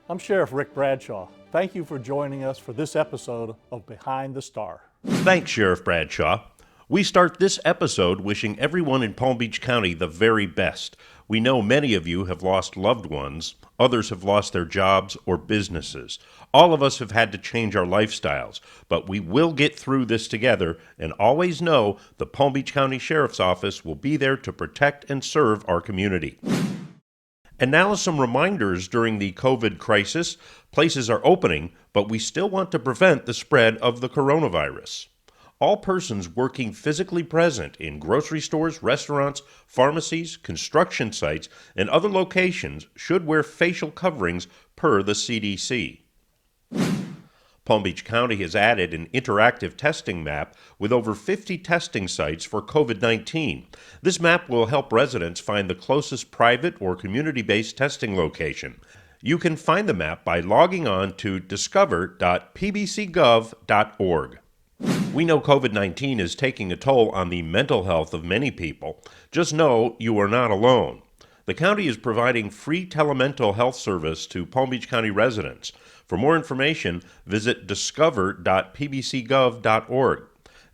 I'm Sheriff Rick Bradshaw. Thank you for joining us for this episode of Behind the Star. Thanks, Sheriff Bradshaw. We start this episode wishing everyone in Palm Beach County the very best. We know many of you have lost loved ones. Others have lost their jobs or businesses. All of us have had to change our lifestyles, but we will get through this together, and always know the Palm Beach County Sheriff's Office will be there to protect and serve our community. And now some reminders during the COVID crisis. Places are opening, but we still want to prevent the spread of the coronavirus. All persons working physically present in grocery stores, restaurants, pharmacies, construction sites, and other locations should wear facial coverings per the CDC. Palm Beach County has added an interactive testing map with over 50 testing sites for COVID-19. This map will help residents find the closest private or community-based testing location. You can find the map by logging on to discover.pbcgov.org. We know COVID-19 is taking a toll on the mental health of many people. Just know you are not alone. The county is providing free telemental health service to Palm Beach County residents. For more information, visit discover.pbcgov.org.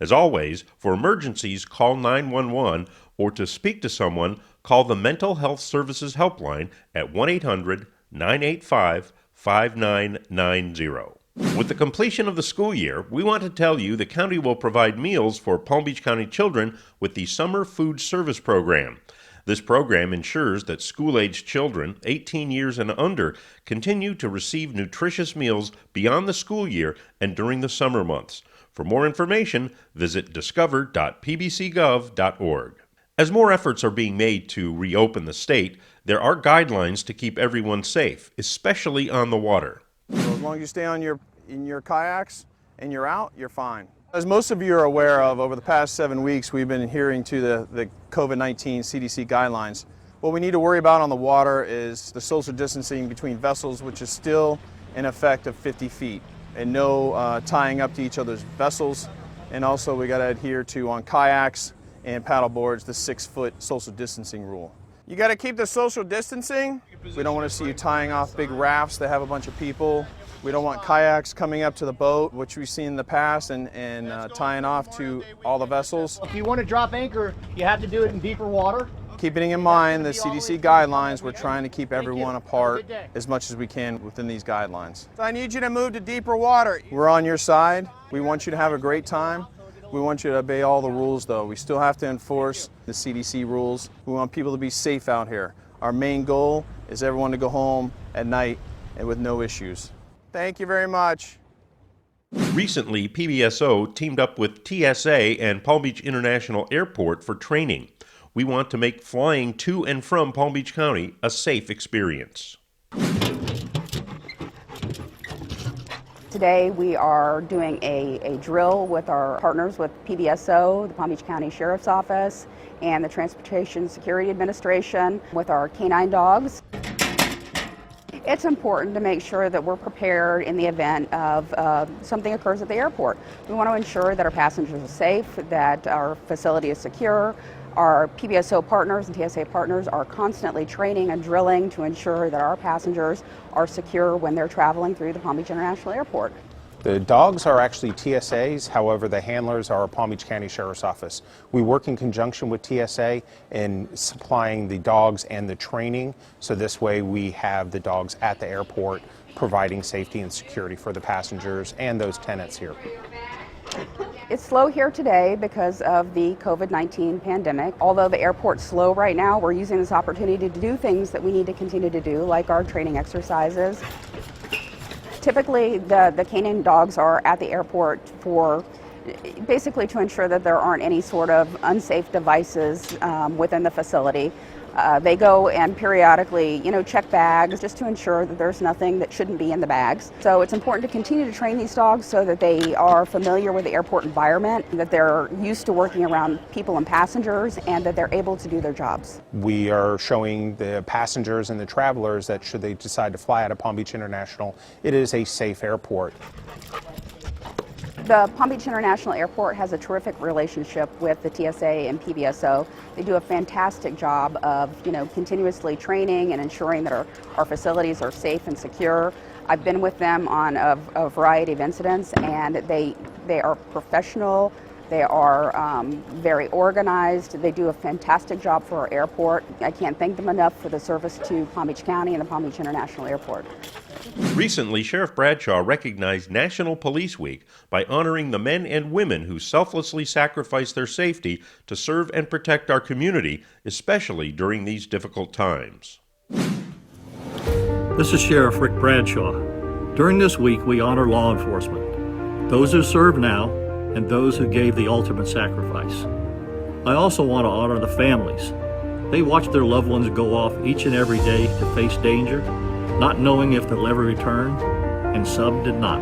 As always, for emergencies, call 911, or to speak to someone, call the Mental Health Services Helpline at 1-800-985-5990. With the completion of the school year, we want to tell you the county will provide meals for Palm Beach County children with the Summer Food Service Program. This program ensures that school-aged children, 18 years and under, continue to receive nutritious meals beyond the school year and during the summer months. For more information, visit discover.pbcgov.org. As more efforts are being made to reopen the state, there are guidelines to keep everyone safe, especially on the water. So as long as you stay in your kayaks and you're out, you're fine. As most of you are aware of, over the past 7 weeks, we've been adhering to the COVID-19 CDC guidelines. What we need to worry about on the water is the social distancing between vessels, which is still in effect of 50 feet, and no tying up to each other's vessels. And also we got to adhere to, on kayaks and paddle boards, the 6-foot social distancing rule. You got to keep the social distancing. We don't want to see you tying off big rafts that have a bunch of people. We don't want kayaks coming up to the boat, which we've seen in the past, and tying off to all the vessels. If you want to drop anchor, you have to do it in deeper water. Keeping in mind the CDC guidelines, we're trying to keep everyone apart as much as we can within these guidelines. I need you to move to deeper water. We're on your side. We want you to have a great time. We want you to obey all the rules, though. We still have to enforce the CDC rules. We want people to be safe out here. Our main goal is everyone to go home at night and with no issues. Thank you very much. Recently, PBSO teamed up with TSA and Palm Beach International Airport for training. We want to make flying to and from Palm Beach County a safe experience. Today we are doing a drill with our partners with PBSO, the Palm Beach County Sheriff's Office, and the Transportation Security Administration with our canine dogs. It's important to make sure that we're prepared in the event of something occurs at the airport. We want to ensure that our passengers are safe, that our facility is secure. Our PBSO partners and TSA partners are constantly training and drilling to ensure that our passengers are secure when they're traveling through the Palm Beach International Airport. The dogs are actually TSA's, however the handlers are Palm Beach County Sheriff's Office. We work in conjunction with TSA in supplying the dogs and the training, so this way we have the dogs at the airport providing safety and security for the passengers and those tenants here. It's slow here today because of the COVID-19 pandemic. Although the airport's slow right now, we're using this opportunity to do things that we need to continue to do, like our training exercises. Typically, the canine dogs are at the airport for basically to ensure that there aren't any sort of unsafe devices within the facility. They go and periodically, check bags just to ensure that there's nothing that shouldn't be in the bags. So it's important to continue to train these dogs so that they are familiar with the airport environment, that they're used to working around people and passengers, and that they're able to do their jobs. We are showing the passengers and the travelers that should they decide to fly out of Palm Beach International, it is a safe airport. The Palm Beach International Airport has a terrific relationship with the TSA and PBSO. They do a fantastic job of, continuously training and ensuring that our facilities are safe and secure. I've been with them on a variety of incidents, and they are professional. They are very organized. They do a fantastic job for our airport. I can't thank them enough for the service to Palm Beach County and the Palm Beach International Airport. Recently, Sheriff Bradshaw recognized National Police Week by honoring the men and women who selflessly sacrifice their safety to serve and protect our community, especially during these difficult times. This is Sheriff Rick Bradshaw. During this week, we honor law enforcement, those who serve now and those who gave the ultimate sacrifice. I also want to honor the families. They watch their loved ones go off each and every day to face danger, not knowing if they'll ever return, and some did not.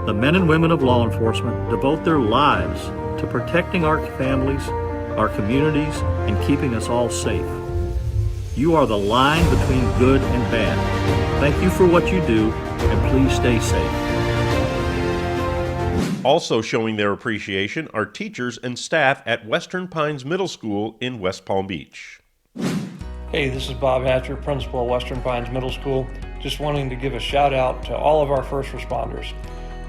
The men and women of law enforcement devote their lives to protecting our families, our communities, and keeping us all safe. You are the line between good and bad. Thank you for what you do, and please stay safe. Also showing their appreciation are teachers and staff at Western Pines Middle School in West Palm Beach. Hey, this is Bob Hatcher, principal of Western Pines Middle School. Just wanting to give a shout out to all of our first responders.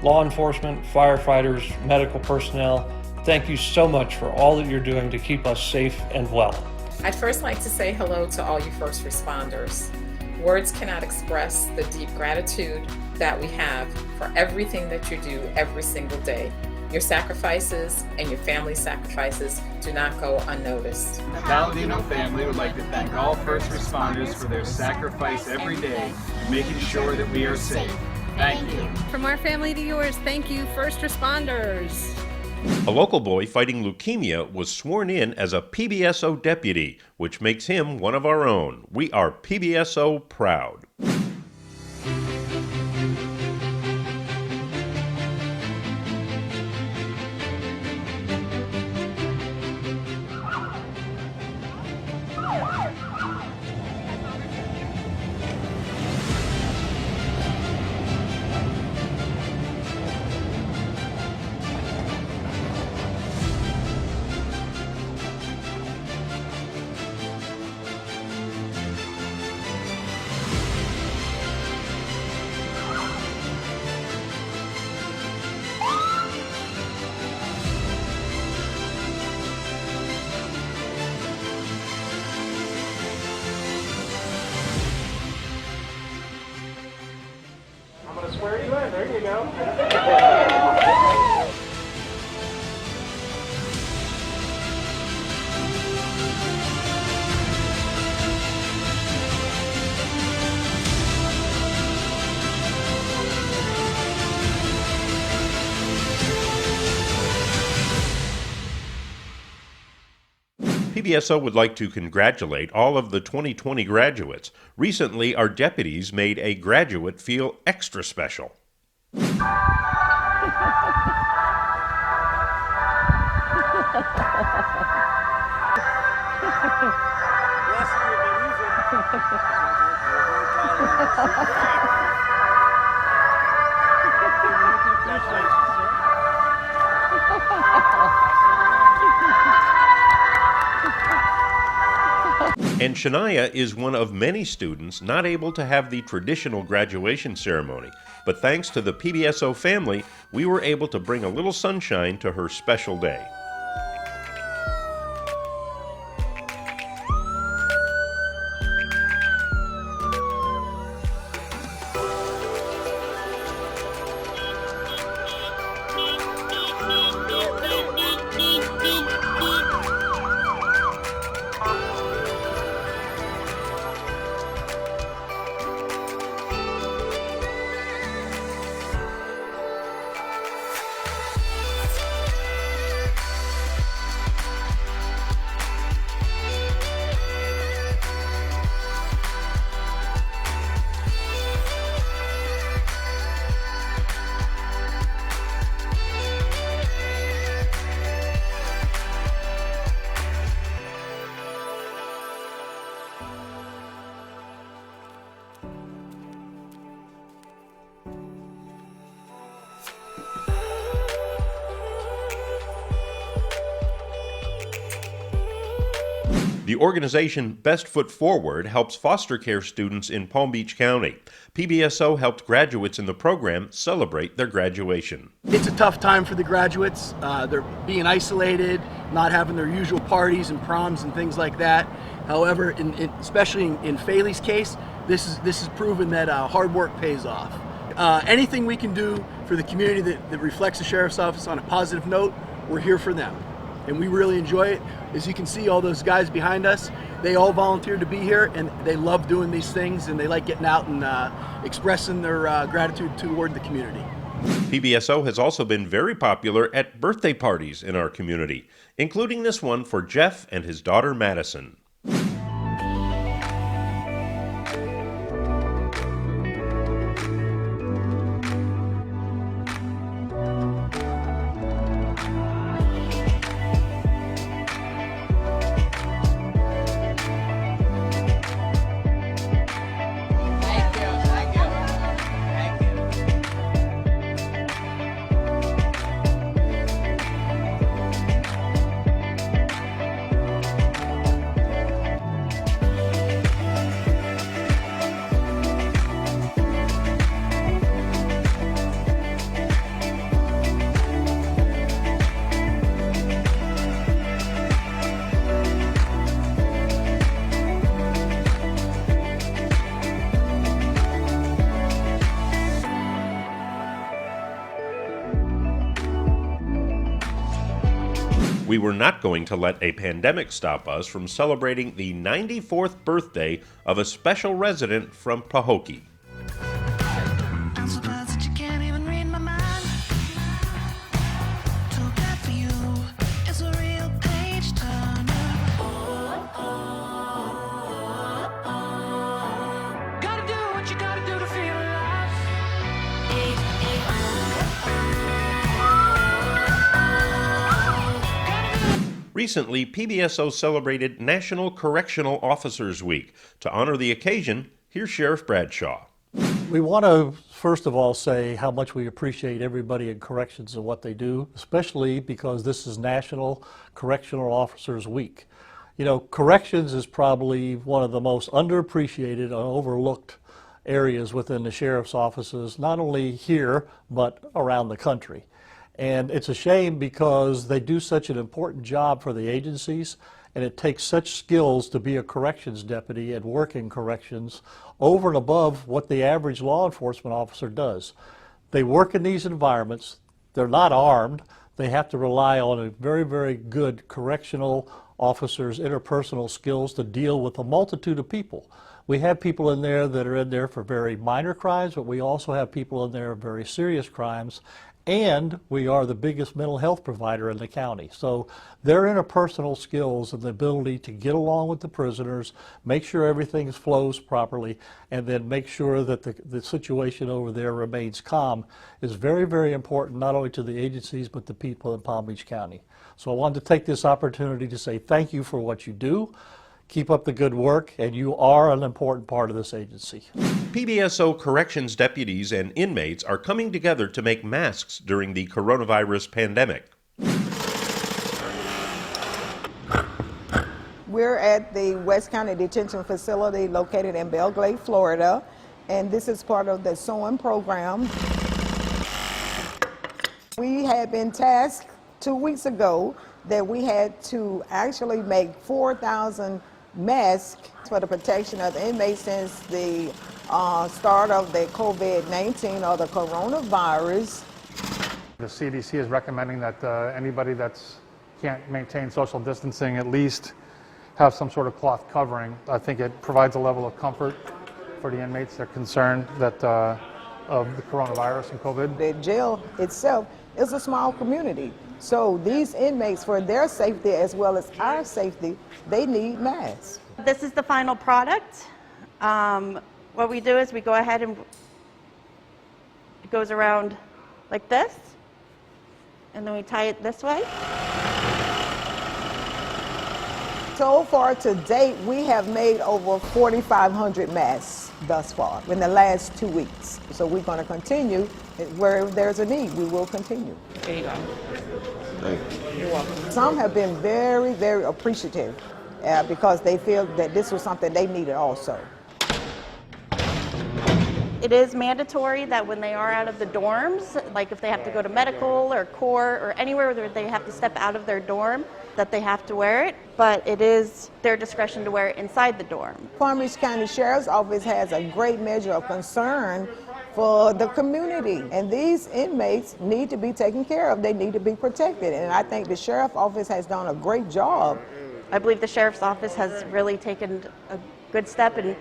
Law enforcement, firefighters, medical personnel, thank you so much for all that you're doing to keep us safe and well. I'd first like to say hello to all you first responders. Words cannot express the deep gratitude that we have for everything that you do every single day. Your sacrifices and your family sacrifices do not go unnoticed. The Palladino family would like to thank all first responders for their sacrifice every day, making sure that we are safe. Thank you. From our family to yours, thank you, first responders. A local boy fighting leukemia was sworn in as a PBSO deputy, which makes him one of our own. We are PBSO proud. Swear you in. There you go. PBSO would like to congratulate all of the 2020 graduates. Recently, our deputies made a graduate feel extra special. And Shania is one of many students not able to have the traditional graduation ceremony. But thanks to the PBSO family, we were able to bring a little sunshine to her special day. The organization Best Foot Forward helps foster care students in Palm Beach County. PBSO helped graduates in the program celebrate their graduation. It's a tough time for the graduates. They're being isolated, not having their usual parties and proms and things like that. However, especially in Faley's case, this is proven that hard work pays off. Anything we can do for the community that reflects the Sheriff's Office on a positive note, we're here for them. And we really enjoy it. As you can see, all those guys behind us, they all volunteered to be here, and they love doing these things, and they like getting out and expressing their gratitude toward the community. PBSO has also been very popular at birthday parties in our community, including this one for Jeff and his daughter Madison. We were not going to let a pandemic stop us from celebrating the 94th birthday of a special resident from Pahokee. I'm surprised that you can't even read my mind. Too bad for you. It's a real page turner. Gotta do what you gotta do to feel alive. Recently, PBSO celebrated National Correctional Officers Week. To honor the occasion, here's Sheriff Bradshaw. We want to, first of all, say how much we appreciate everybody in corrections and what they do, especially because this is National Correctional Officers Week. You know, corrections is probably one of the most underappreciated and overlooked areas within the sheriff's offices, not only here, but around the country. And it's a shame because they do such an important job for the agencies, and it takes such skills to be a corrections deputy and work in corrections over and above what the average law enforcement officer does. They work in these environments, they're not armed, they have to rely on a very, very good correctional officers' interpersonal skills to deal with a multitude of people. We have people in there that are in there for very minor crimes, but we also have people in there for very serious crimes. And we are the biggest mental health provider in the county. So their interpersonal skills and the ability to get along with the prisoners, make sure everything flows properly, and then make sure that the situation over there remains calm is very, very important, not only to the agencies, but the people in Palm Beach County. So I wanted to take this opportunity to say thank you for what you do. Keep up the good work, and you are an important part of this agency. PBSO corrections deputies and inmates are coming together to make masks during the coronavirus pandemic. We're at the West County Detention Facility located in Belle Glade, Florida, and this is part of the sewing program. We had been tasked 2 weeks ago that we had to actually make 4,000 masks for the protection of the inmates since the start of the COVID-19 or the coronavirus. The CDC is recommending that anybody that can't maintain social distancing at least have some sort of cloth covering. I think it provides a level of comfort for the inmates that are concerned that of the coronavirus and COVID. The jail itself is a small community. So these inmates, for their safety as well as our safety, they need masks. This is the final product. What we do is we go ahead and it goes around like this, and then we tie it this way. So far to date, we have made over 4,500 masks thus far in the last 2 weeks. So we're going to continue. Where there's a need, we will continue. There you go. Thank you. You're welcome. Some have been very, very appreciative because they feel that this was something they needed also. It is mandatory that when they are out of the dorms, like if they have to go to medical or court or anywhere where they have to step out of their dorm, that they have to wear it, but it is their discretion to wear it inside the dorm. Palm Beach County Sheriff's Office has a great measure of concern for the community, and these inmates need to be taken care of. They need to be protected, and I think the Sheriff's Office has done a great job. I believe the Sheriff's Office has really taken a good step in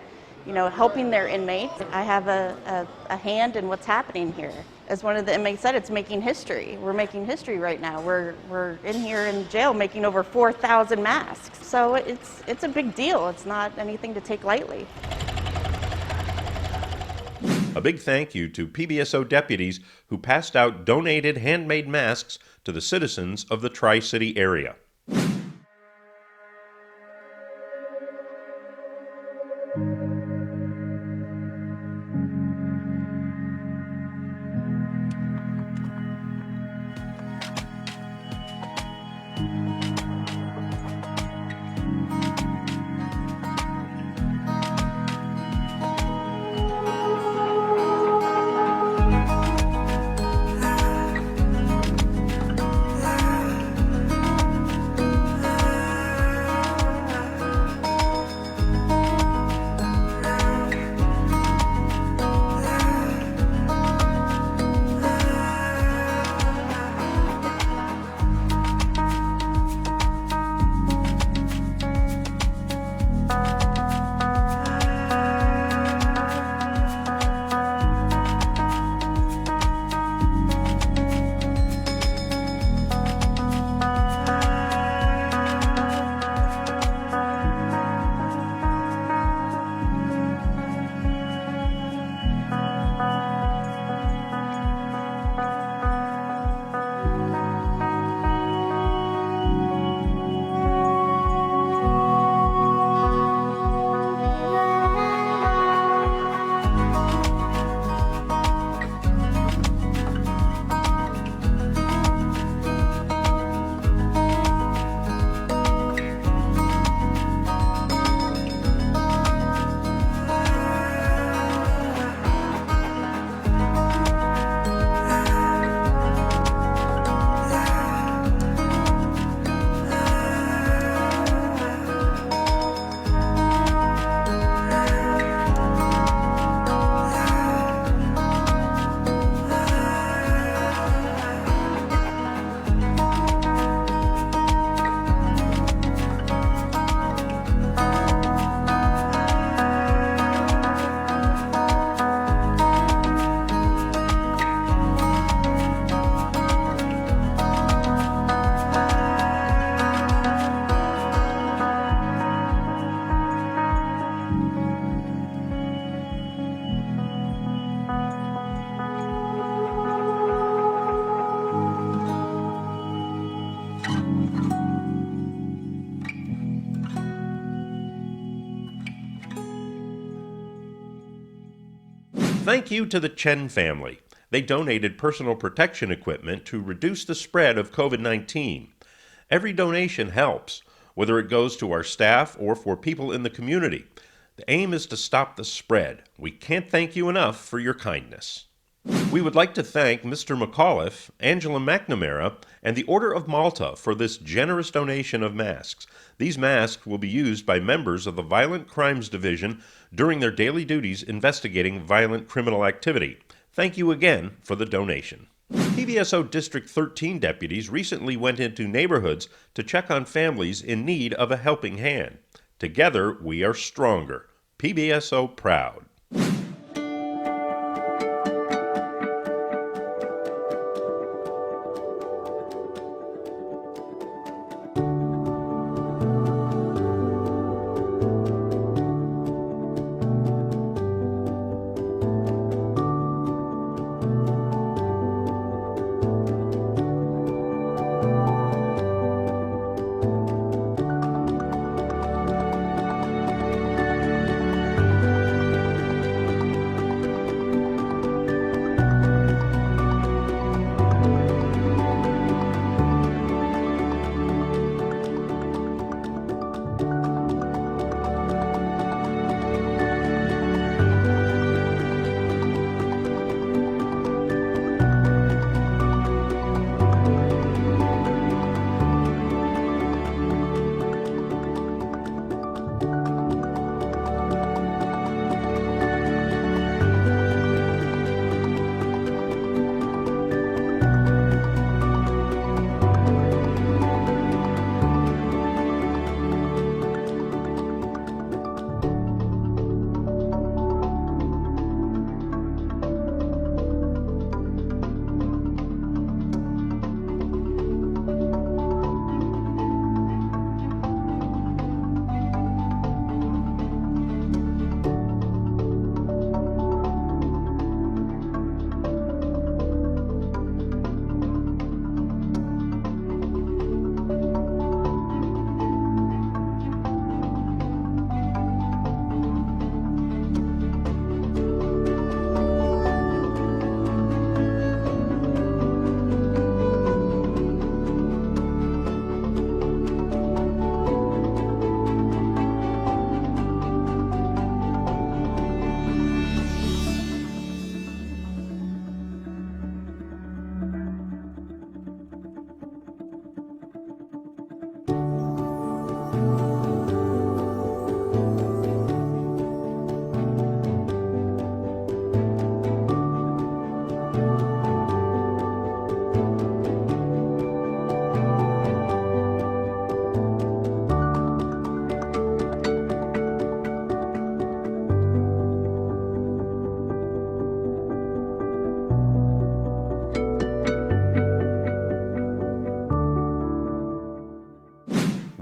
helping their inmates. I have a hand in what's happening here. As one of the inmates said, it's making history. We're making history right now. We're in here in jail making over 4,000 masks. So it's a big deal. It's not anything to take lightly. A big thank you to PBSO deputies who passed out donated handmade masks to the citizens of the Tri-City area. Thank you to the Chen family. They donated personal protection equipment to reduce the spread of COVID-19. Every donation helps, whether it goes to our staff or for people in the community. The aim is to stop the spread. We can't thank you enough for your kindness. We would like to thank Mr. McAuliffe, Angela McNamara, and the Order of Malta for this generous donation of masks. These masks will be used by members of the Violent Crimes Division during their daily duties investigating violent criminal activity. Thank you again for the donation. PBSO District 13 deputies recently went into neighborhoods to check on families in need of a helping hand. Together, we are stronger. PBSO proud.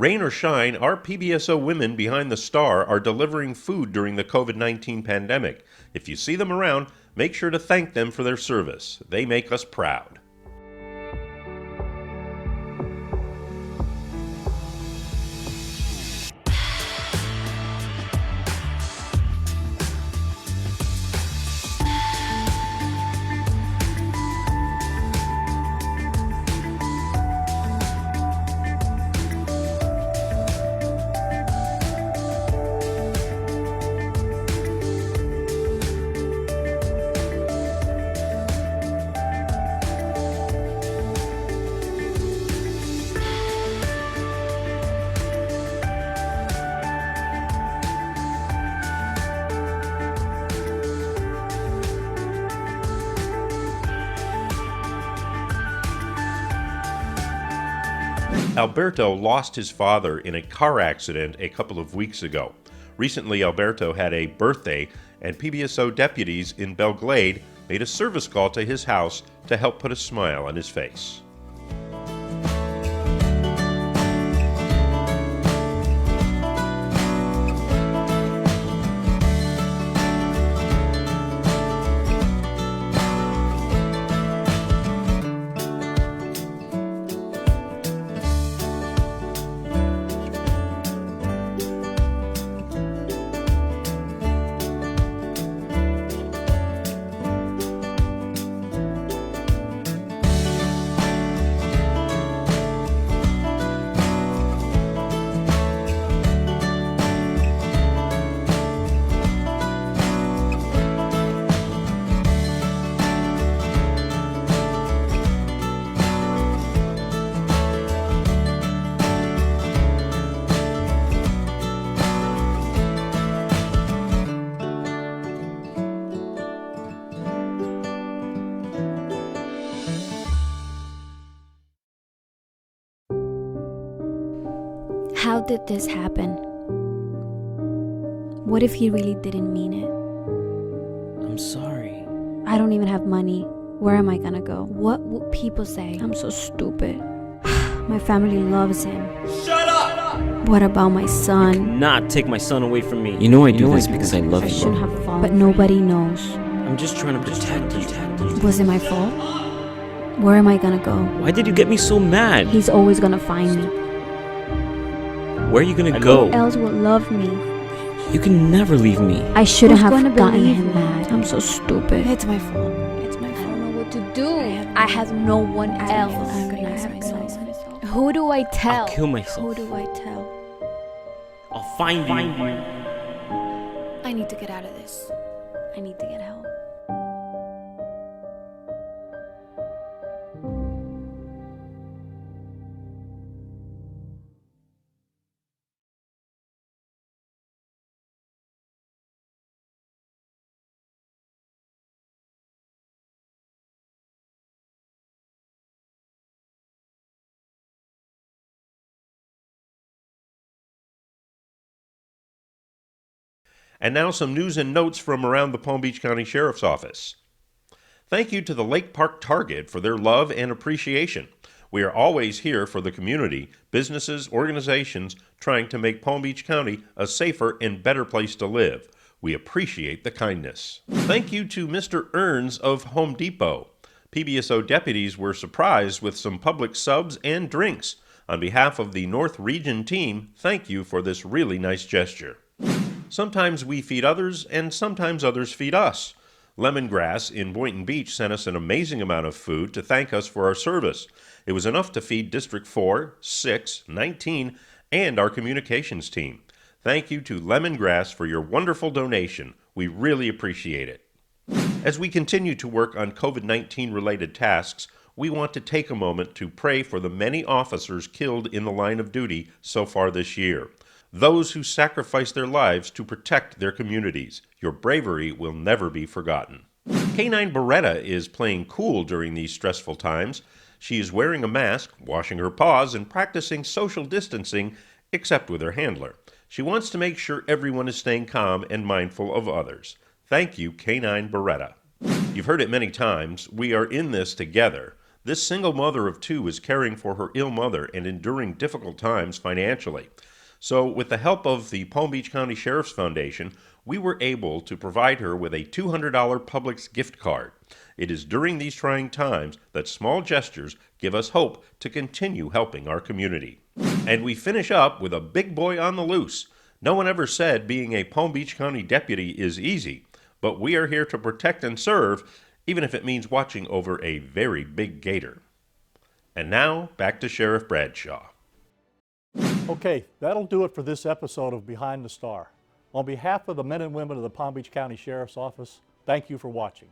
Rain or shine, our PBSO women behind the star are delivering food during the COVID-19 pandemic. If you see them around, make sure to thank them for their service. They make us proud. Alberto lost his father in a car accident a couple of weeks ago. Recently, Alberto had a birthday, and PBSO deputies in Belglade made a service call to his house to help put a smile on his face. How did this happen? What if he really didn't mean it? I'm sorry. I don't even have money. Where am I gonna go? What would people say? I'm so stupid. My family loves him. Shut up! What about my son? Not take my son away from me. You know I do this because I love I you. shouldn't have fallen, but nobody knows. I'm just trying to protect you. Was it my fault? Where am I gonna go? Why did you get me so mad? He's always gonna find me. Where are you gonna go? Who else would love me? You can never leave me. I shouldn't have Who's gonna gotten believe him me? mad. I'm so stupid. It's my fault. It's my fault. I don't know what to do. I have no one else. Who do I tell? I'll kill myself. Who do I tell? I'll find you. I need to get out of this. I need to get help. And now some news and notes from around the Palm Beach County Sheriff's Office. Thank you to the Lake Park Target for their love and appreciation. We are always here for the community, businesses, organizations trying to make Palm Beach County a safer and better place to live. We appreciate the kindness. Thank you to Mr. Earns of Home Depot. PBSO deputies were surprised with some public subs and drinks. On behalf of the North Region team, thank you for this really nice gesture. Sometimes we feed others, and sometimes others feed us. Lemongrass in Boynton Beach sent us an amazing amount of food to thank us for our service. It was enough to feed District 4, 6, 19, and our communications team. Thank you to Lemongrass for your wonderful donation. We really appreciate it. As we continue to work on COVID-19 related tasks, we want to take a moment to pray for the many officers killed in the line of duty so far this year. Those who sacrifice their lives to protect their communities. Your bravery will never be forgotten. K9 Beretta is playing cool during these stressful times. She is wearing a mask, washing her paws, and practicing social distancing, except with her handler. She wants to make sure everyone is staying calm and mindful of others. Thank you, K9 Beretta. You've heard it many times. We are in this together. This single mother of two is caring for her ill mother and enduring difficult times financially. So, with the help of the Palm Beach County Sheriff's Foundation, we were able to provide her with a $200 Publix gift card. It is during these trying times that small gestures give us hope to continue helping our community. And we finish up with a big boy on the loose. No one ever said being a Palm Beach County deputy is easy, but we are here to protect and serve, even if it means watching over a very big gator. And now, back to Sheriff Bradshaw. Okay, that'll do it for this episode of Behind the Star. On behalf of the men and women of the Palm Beach County Sheriff's Office, thank you for watching.